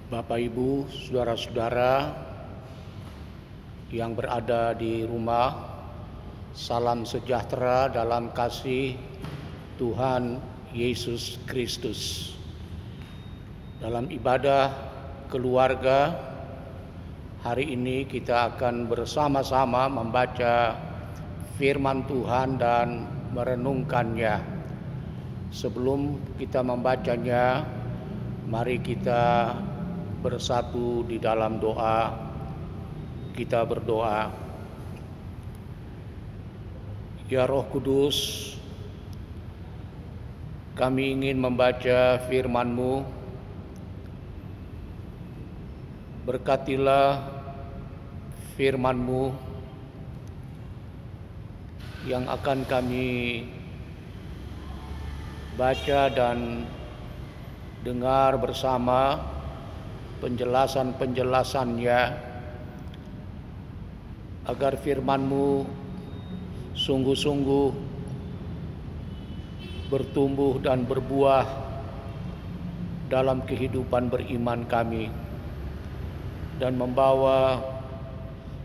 Bapak, Ibu, saudara-saudara yang berada di rumah, salam sejahtera dalam kasih Tuhan Yesus Kristus. Dalam ibadah keluarga, hari ini kita akan bersama-sama membaca firman Tuhan dan merenungkannya. Sebelum kita membacanya, mari kita bersatu di dalam doa. Kita berdoa. Ya Roh Kudus, kami ingin membaca firman-Mu. Berkatilah firman-Mu yang akan kami baca dan dengar bersama penjelasan-penjelasannya, agar firman-Mu sungguh-sungguh bertumbuh dan berbuah dalam kehidupan beriman kami dan membawa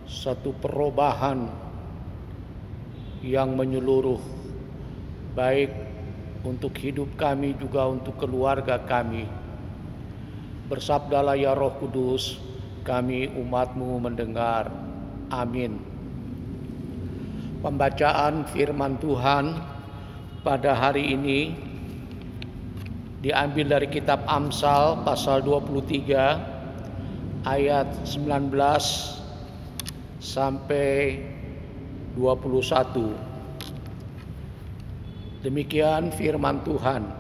satu perubahan yang menyeluruh, baik untuk hidup kami juga untuk keluarga kami. Bersabdalah ya Roh Kudus, kami umat-Mu mendengar. Amin. Pembacaan firman Tuhan pada hari ini diambil dari kitab Amsal pasal 23 ayat 19 sampai 21. Demikian firman Tuhan.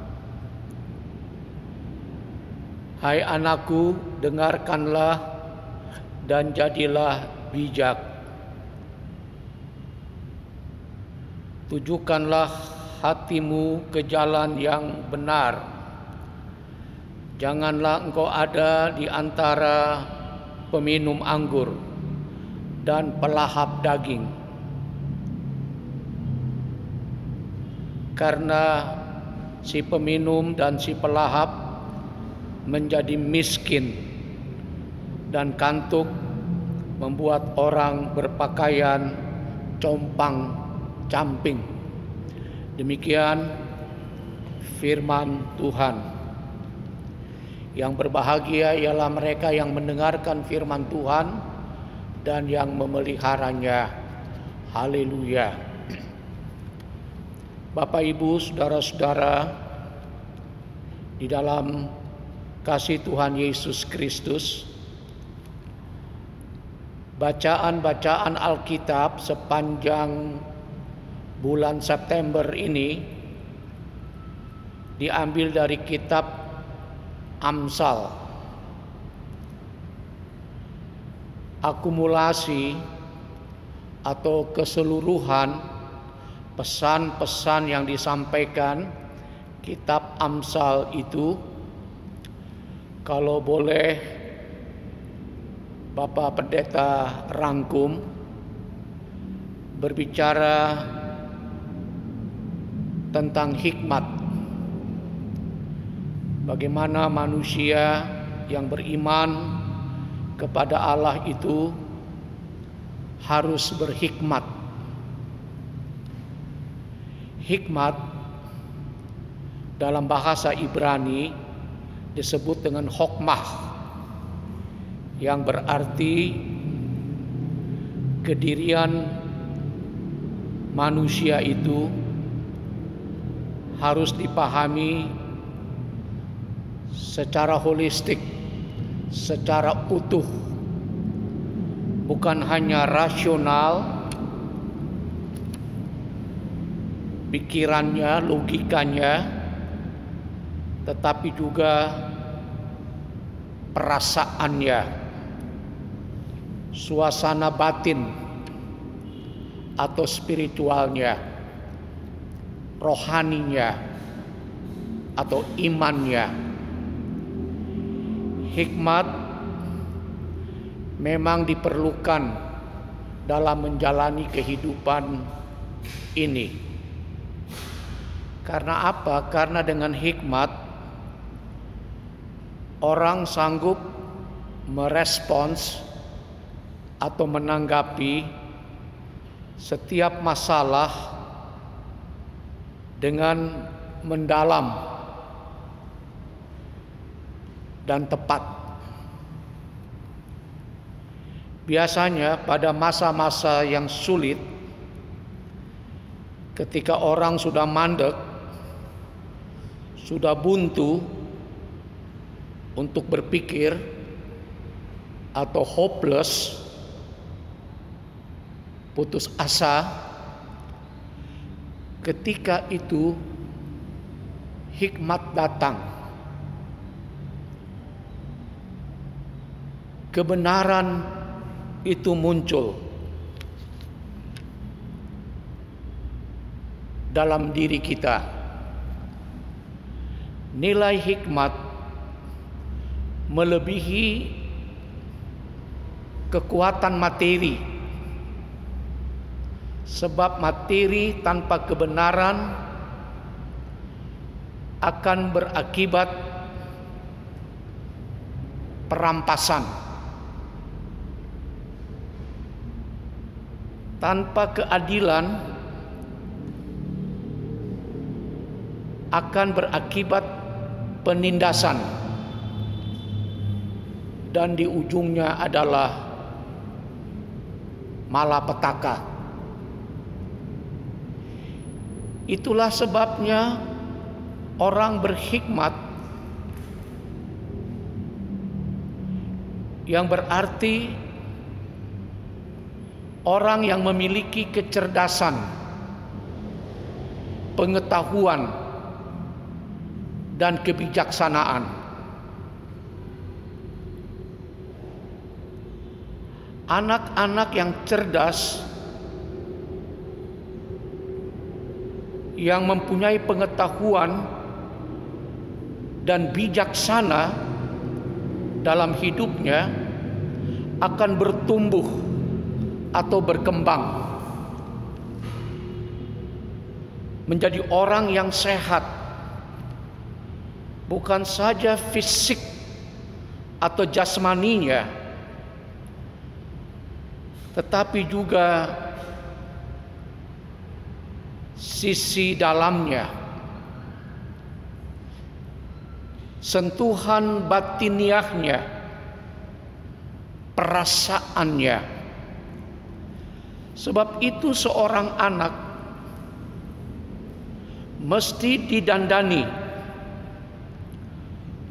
Hai anakku, dengarkanlah dan jadilah bijak. Tujukanlah hatimu ke jalan yang benar. Janganlah engkau ada di antara peminum anggur dan pelahap daging. Karena si peminum dan si pelahap menjadi miskin dan kantuk, membuat orang berpakaian compang-camping. Demikian firman Tuhan. Yang berbahagia ialah mereka yang mendengarkan firman Tuhan dan yang memeliharanya. Haleluya. Bapak, Ibu, saudara-saudara, di dalam kasih Tuhan Yesus Kristus, bacaan-bacaan Alkitab sepanjang bulan September ini diambil dari kitab Amsal. Akumulasi atau keseluruhan pesan-pesan yang disampaikan kitab Amsal itu, kalau boleh Bapak Pendeta rangkum, berbicara tentang hikmat. Bagaimana manusia yang beriman kepada Allah itu harus berhikmat. Hikmat dalam bahasa Ibrani disebut dengan hokmah, yang berarti kedirian manusia itu harus dipahami secara holistik, secara utuh, bukan hanya rasional, pikirannya, logikanya, tetapi juga perasaannya, suasana batin atau spiritualnya, rohaninya atau imannya. Hikmat memang diperlukan dalam menjalani kehidupan ini. Karena apa? Karena dengan hikmat orang sanggup merespons atau menanggapi setiap masalah dengan mendalam dan tepat. Biasanya pada masa-masa yang sulit, ketika orang sudah mandek, sudah buntu untuk berpikir atau hopeless, putus asa, ketika itu hikmat datang. Kebenaran itu muncul dalam diri kita. Nilai hikmat melebihi kekuatan materi, sebab materi tanpa kebenaran akan berakibat perampasan. Tanpa keadilan akan berakibat penindasan, dan di ujungnya adalah malapetaka. Itulah sebabnya orang berhikmat, yang berarti orang yang memiliki kecerdasan, pengetahuan, dan kebijaksanaan. Anak-anak yang cerdas, yang mempunyai pengetahuan dan bijaksana dalam hidupnya, akan bertumbuh atau berkembang menjadi orang yang sehat, bukan saja fisik atau jasmaninya, tetapi juga sisi dalamnya, sentuhan batiniahnya, perasaannya. Sebab itu seorang anak mesti didandani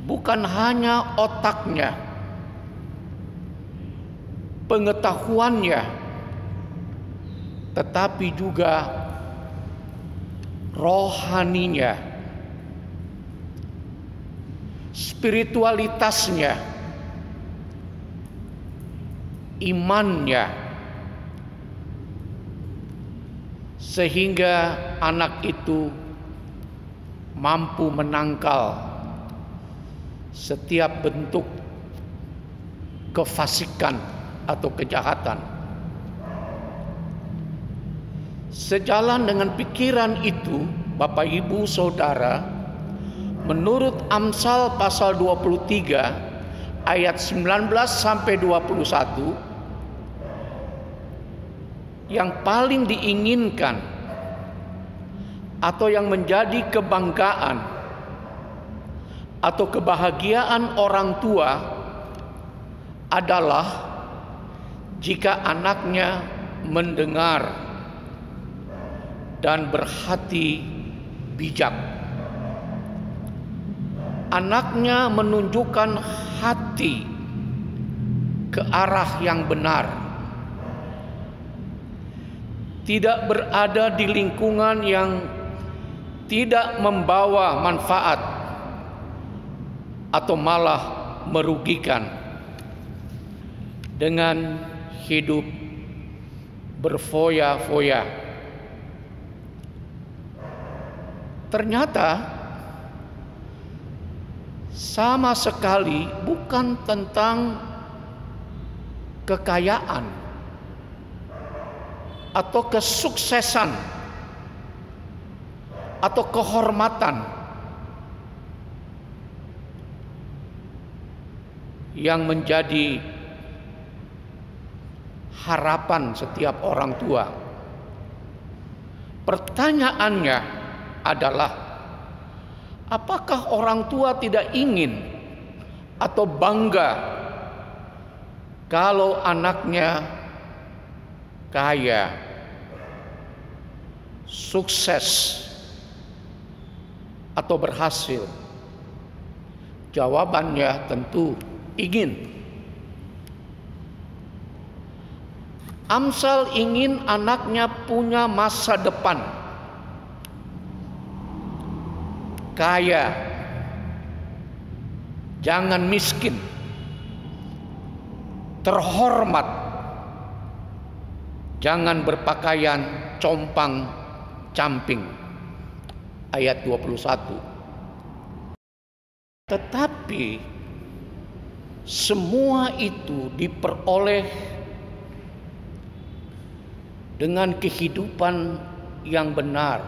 bukan hanya otaknya, pengetahuannya, tetapi juga rohaninya, spiritualitasnya, imannya, sehingga anak itu mampu menangkal setiap bentuk kefasikan atau kejahatan. Sejalan dengan pikiran itu, Bapak Ibu Saudara, menurut Amsal pasal 23 ayat 19 sampai 21, yang paling diinginkan atau yang menjadi kebanggaan atau kebahagiaan orang tua adalah jika anaknya mendengar dan berhati bijak. Anaknya menunjukkan hati ke arah yang benar, tidak berada di lingkungan yang tidak membawa manfaat atau malah merugikan, dengan hidup berfoya-foya. Ternyata sama sekali bukan tentang kekayaan atau kesuksesan atau kehormatan yang menjadi harapan setiap orang tua. Pertanyaannya adalah, apakah orang tua tidak ingin atau bangga kalau anaknya kaya, sukses, atau berhasil? Jawabannya tentu ingin. Amsal ingin anaknya punya masa depan, kaya, jangan miskin, terhormat, jangan berpakaian compang-camping. Ayat 21. Tetapi semua itu diperoleh dengan kehidupan yang benar,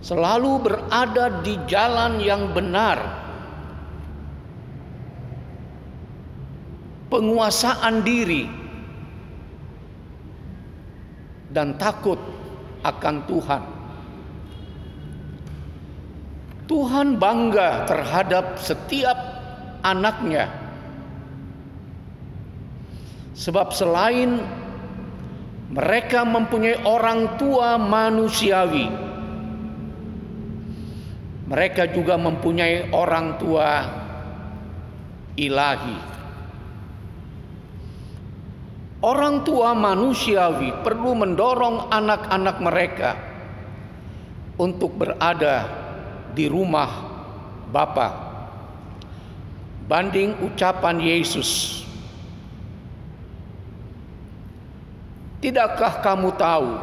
selalu berada di jalan yang benar, penguasaan diri, dan takut akan Tuhan. Tuhan bangga terhadap setiap anaknya, sebab selain mereka mempunyai orang tua manusiawi, mereka juga mempunyai orang tua ilahi. Orang tua manusiawi perlu mendorong anak-anak mereka untuk berada di rumah Bapa. Banding ucapan Yesus, "Tidakkah kamu tahu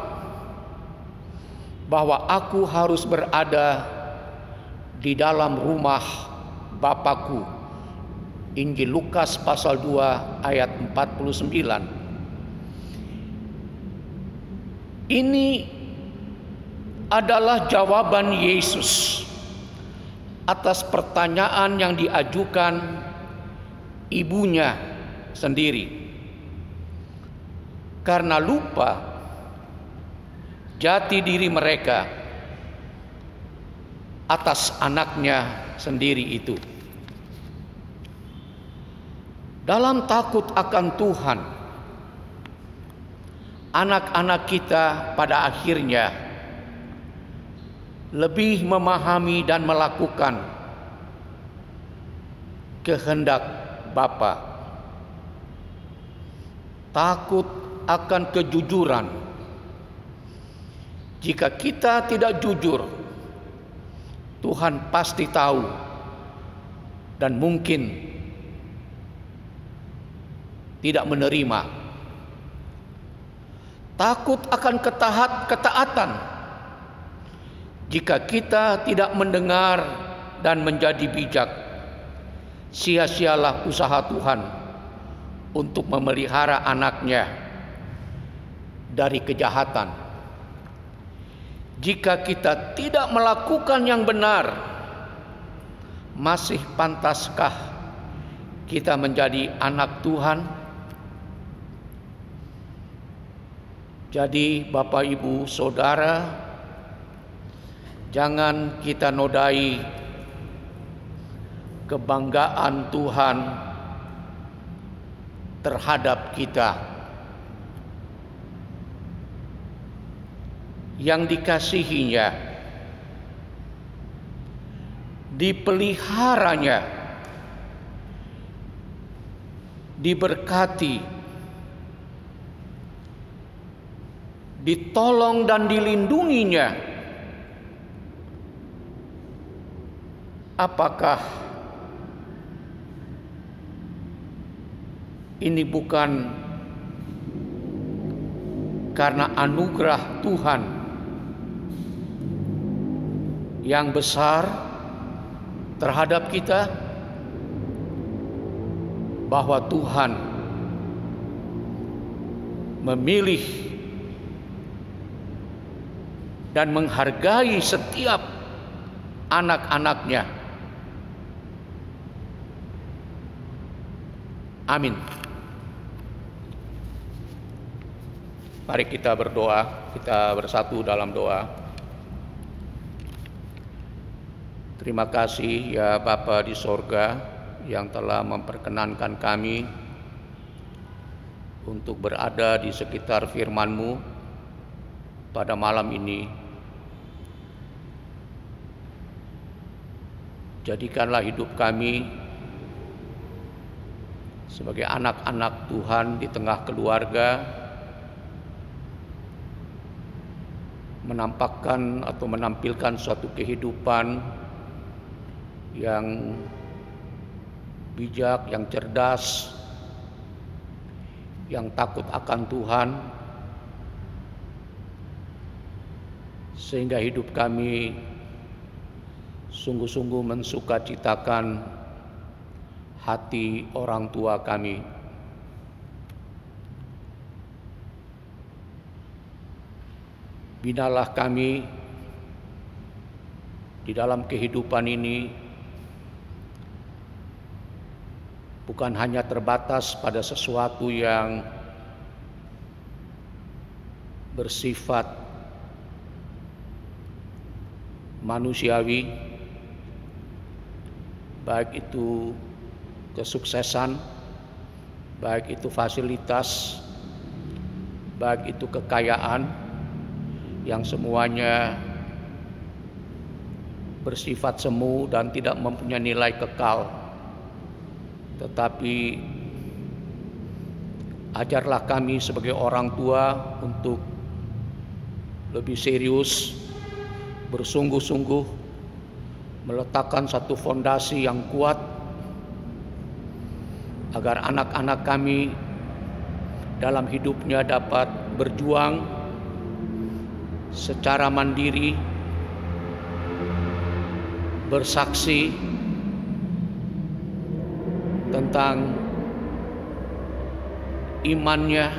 bahwa aku harus berada di dalam rumah Bapakku?" Injil Lukas pasal 2 ayat 49. Ini adalah jawaban Yesus atas pertanyaan yang diajukan ibunya sendiri. Karena lupa jati diri mereka atas anaknya sendiri itu. Dalam takut akan Tuhan, anak-anak kita pada akhirnya lebih memahami dan melakukan kehendak Bapa. Takut akan kejujuran. Jika kita tidak jujur, Tuhan pasti tahu dan mungkin tidak menerima. Takut akan ketaatan. Jika kita tidak mendengar dan menjadi bijak, sia-sialah usaha Tuhan untuk memelihara anaknya dari kejahatan. Jika kita tidak melakukan yang benar, masih pantaskah kita menjadi anak Tuhan? Jadi Bapak, Ibu, Saudara, jangan kita nodai kebanggaan Tuhan terhadap kita. Yang dikasihinya, dipeliharanya, diberkati, ditolong dan dilindunginya. Apakah ini bukan karena anugerah Tuhan yang besar terhadap kita, bahwa Tuhan memilih dan menghargai setiap anak-anaknya Amin. Mari kita berdoa, kita bersatu dalam doa. Terima kasih ya Bapa di sorga yang telah memperkenankan kami untuk berada di sekitar firman-Mu pada malam ini. Jadikanlah hidup kami sebagai anak-anak Tuhan di tengah keluarga, menampakkan atau menampilkan suatu kehidupan yang bijak, yang cerdas, yang takut akan Tuhan, sehingga hidup kami sungguh-sungguh mensukacitakan hati orang tua kami. Binalah kami di dalam kehidupan ini bukan hanya terbatas pada sesuatu yang bersifat manusiawi, baik itu kesuksesan, baik itu fasilitas, baik itu kekayaan, yang semuanya bersifat semu dan tidak mempunyai nilai kekal. Tetapi ajarlah kami sebagai orang tua untuk lebih serius, bersungguh-sungguh meletakkan satu fondasi yang kuat agar anak-anak kami dalam hidupnya dapat berjuang secara mandiri, bersaksi tentang imannya,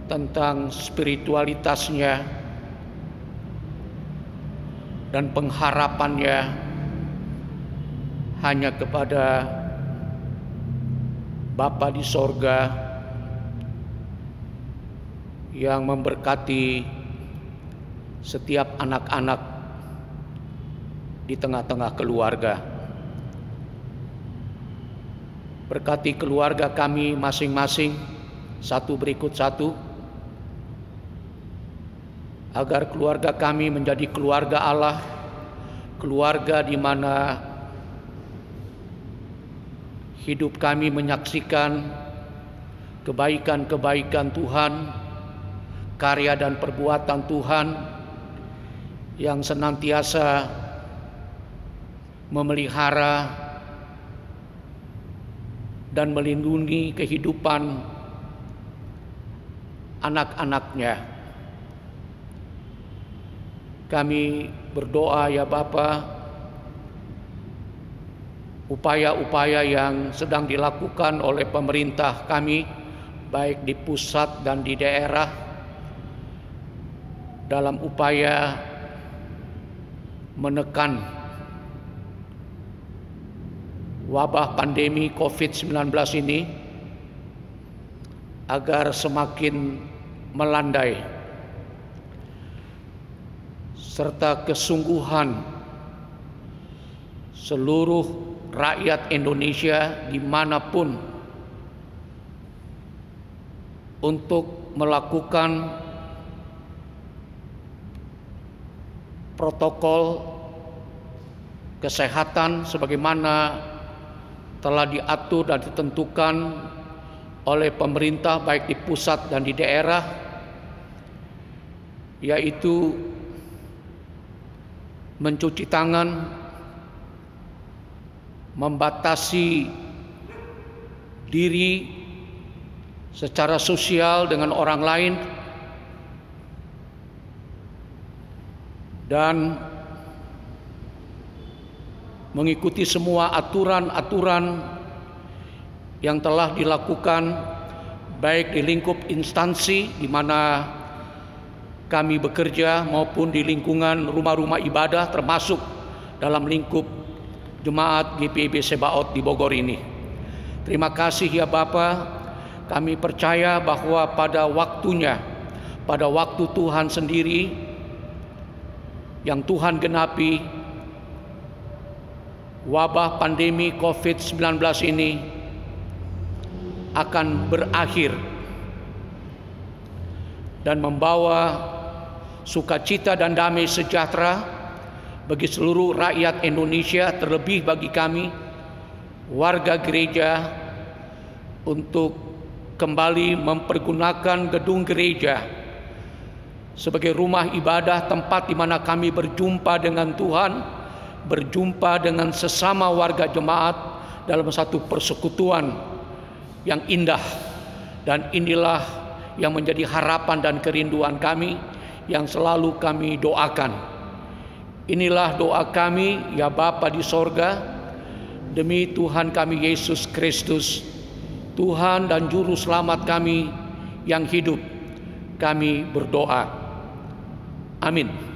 tentang spiritualitasnya, dan pengharapannya hanya kepada Bapa di sorga yang memberkati setiap anak-anak di tengah-tengah keluarga. Berkati keluarga kami masing-masing satu berikut satu, agar keluarga kami menjadi keluarga Allah, keluarga di mana hidup kami menyaksikan kebaikan-kebaikan Tuhan, karya dan perbuatan Tuhan yang senantiasa memelihara dan melindungi kehidupan anak-anaknya. Kami berdoa ya Bapa, upaya-upaya yang sedang dilakukan oleh pemerintah kami, baik di pusat dan di daerah, dalam upaya menekan wabah pandemi COVID-19 ini agar semakin melandai, serta kesungguhan seluruh rakyat Indonesia dimanapun untuk melakukan protokol kesehatan sebagaimana telah diatur dan ditentukan oleh pemerintah baik di pusat dan di daerah, yaitu mencuci tangan, membatasi diri secara sosial dengan orang lain, dan mengikuti semua aturan-aturan yang telah dilakukan baik di lingkup instansi di mana kami bekerja maupun di lingkungan rumah-rumah ibadah, termasuk dalam lingkup Jemaat GPIB Sebaot di Bogor ini. Terima kasih ya Bapa, kami percaya bahwa pada waktunya, pada waktu Tuhan sendiri yang Tuhan genapi, wabah pandemi COVID-19 ini akan berakhir dan membawa sukacita dan damai sejahtera bagi seluruh rakyat Indonesia, terlebih bagi kami warga gereja, untuk kembali mempergunakan gedung gereja sebagai rumah ibadah, tempat di mana kami berjumpa dengan Tuhan, berjumpa dengan sesama warga jemaat dalam satu persekutuan yang indah. Dan inilah yang menjadi harapan dan kerinduan kami yang selalu kami doakan. Inilah doa kami ya Bapa di sorga, demi Tuhan kami Yesus Kristus, Tuhan dan Juru Selamat kami yang hidup, kami berdoa. Amin.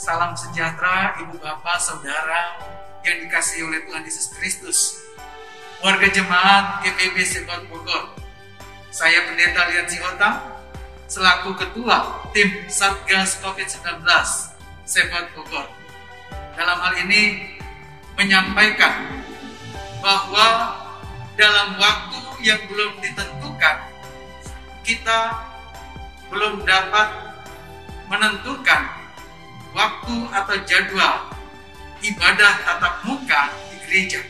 Salam sejahtera Ibu Bapak Saudara yang dikasihi oleh Tuhan Yesus Kristus. Warga jemaat GPIB Sebaot Bogor. Saya Pendeta Lian Sihotang selaku Ketua Tim Satgas COVID-19 Sebaot Bogor. Dalam hal ini menyampaikan bahwa dalam waktu yang belum ditentukan, kita belum dapat menentukan waktu atau jadwal ibadah tatap muka di gereja.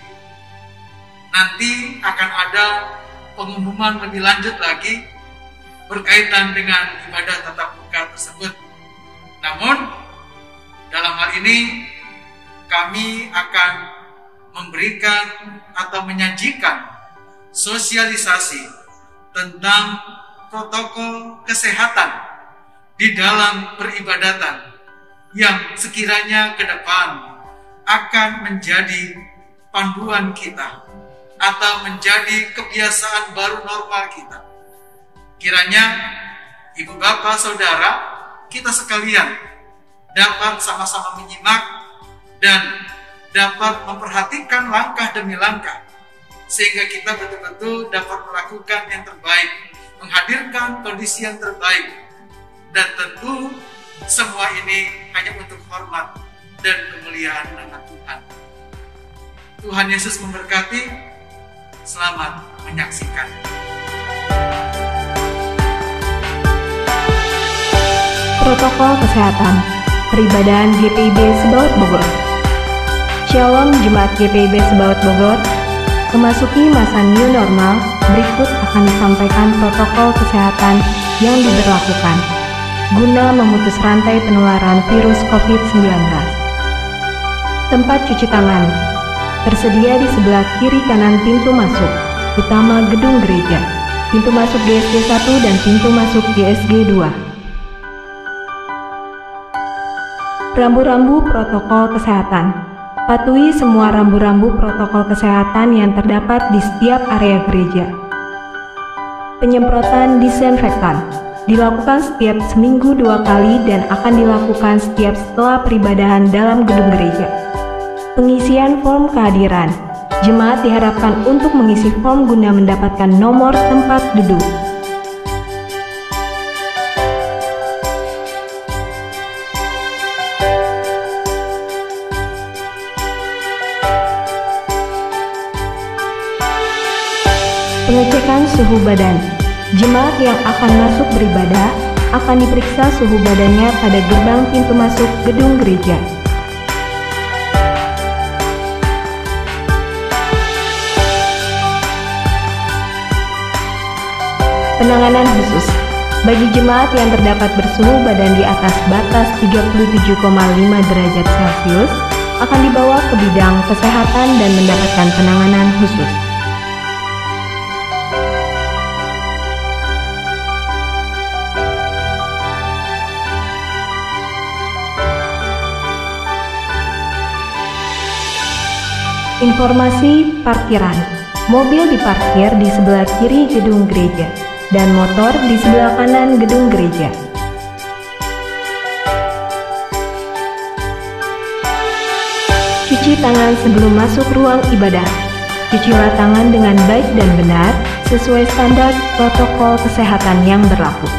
Nanti akan ada pengumuman lebih lanjut lagi berkaitan dengan ibadah tatap muka tersebut. Namun, dalam hal ini kami akan memberikan atau menyajikan sosialisasi tentang protokol kesehatan di dalam peribadatan yang sekiranya ke depan akan menjadi panduan kita atau menjadi kebiasaan baru normal kita. Kiranya Ibu Bapak Saudara, kita sekalian dapat sama-sama menyimak dan dapat memperhatikan langkah demi langkah, sehingga kita betul-betul dapat melakukan yang terbaik, menghadirkan kondisi yang terbaik, dan tentu semua ini hanya untuk hormat dan kemuliaan nama Tuhan. Tuhan Yesus memberkati. Selamat menyaksikan. Protokol Kesehatan Peribadahan GPIB Sebaot Bogor. Shalom Jemaat GPIB Sebaot Bogor. Memasuki masa new normal, berikut akan disampaikan protokol kesehatan yang diberlakukan guna memutus rantai penularan virus COVID-19. Tempat cuci tangan tersedia di sebelah kiri kanan pintu masuk utama gedung gereja, pintu masuk GSG 1 dan pintu masuk GSG 2. Rambu-rambu protokol kesehatan. Patuhi semua rambu-rambu protokol kesehatan yang terdapat di setiap area gereja. Penyemprotan disinfektan dilakukan setiap seminggu 2 kali dan akan dilakukan setiap setelah peribadahan dalam gedung gereja. Pengisian form kehadiran Jemaat diharapkan untuk mengisi form guna mendapatkan nomor tempat duduk. Pengecekan suhu badan. Jemaat yang akan masuk beribadah akan diperiksa suhu badannya pada gerbang pintu masuk gedung gereja. Penanganan khusus. Bagi jemaat yang terdapat bersuhu badan di atas batas 37,5 derajat Celcius akan dibawa ke bidang kesehatan dan mendapatkan penanganan khusus. Informasi parkiran. Mobil diparkir di sebelah kiri gedung gereja dan motor di sebelah kanan gedung gereja. Cuci tangan sebelum masuk ruang ibadah. Cucilah tangan dengan baik dan benar sesuai standar protokol kesehatan yang berlaku.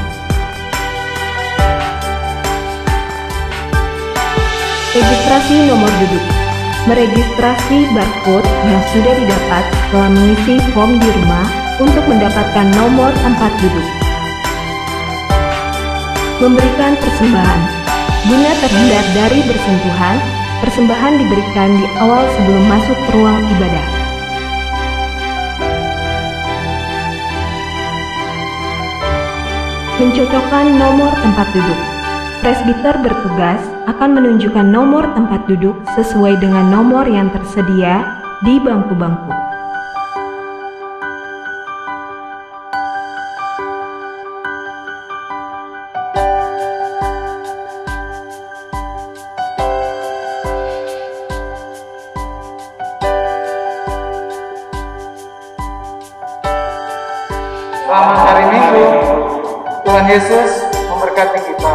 Registrasi nomor duduk. Meregistrasi barcode yang sudah didapat setelah mengisi form di rumah untuk mendapatkan nomor tempat duduk. Memberikan persembahan. Guna terhindar dari bersentuhan, persembahan diberikan di awal sebelum masuk ke ruang ibadah. Mencocokkan nomor tempat duduk. Presbiter bertugas akan menunjukkan nomor tempat duduk sesuai dengan nomor yang tersedia di bangku-bangku. Selamat hari Minggu. Tuhan Yesus memberkati kita.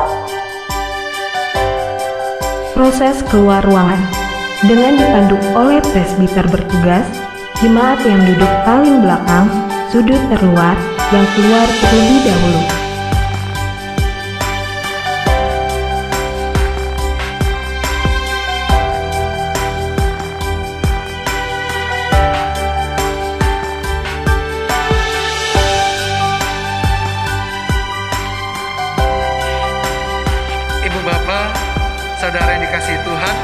Proses keluar ruangan. Dengan dipandu oleh presbiter bertugas, jemaat yang duduk paling belakang, sudut terluar, yang keluar terlebih dahulu. Ibu Bapak, saudara yang dikasihi Tuhan,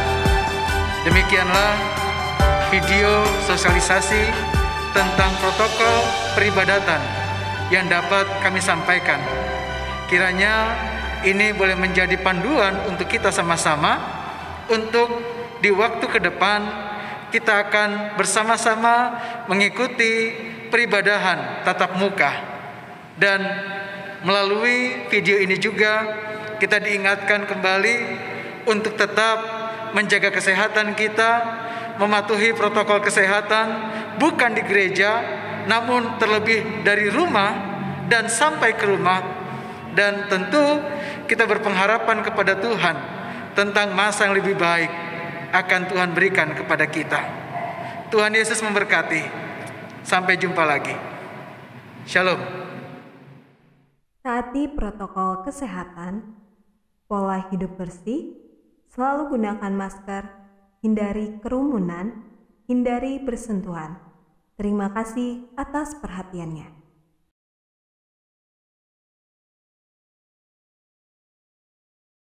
demikianlah video sosialisasi tentang protokol peribadatan yang dapat kami sampaikan. Kiranya ini boleh menjadi panduan untuk kita sama-sama untuk di waktu ke depan kita akan bersama-sama mengikuti peribadahan tatap muka. Dan melalui video ini juga kita diingatkan kembali untuk tetap menjaga kesehatan kita, mematuhi protokol kesehatan, bukan di gereja, namun terlebih dari rumah dan sampai ke rumah. Dan tentu kita berpengharapan kepada Tuhan tentang masa yang lebih baik akan Tuhan berikan kepada kita. Tuhan Yesus memberkati. Sampai jumpa lagi. Shalom. Taati protokol kesehatan, pola hidup bersih, selalu gunakan masker, hindari kerumunan, hindari bersentuhan. Terima kasih atas perhatiannya.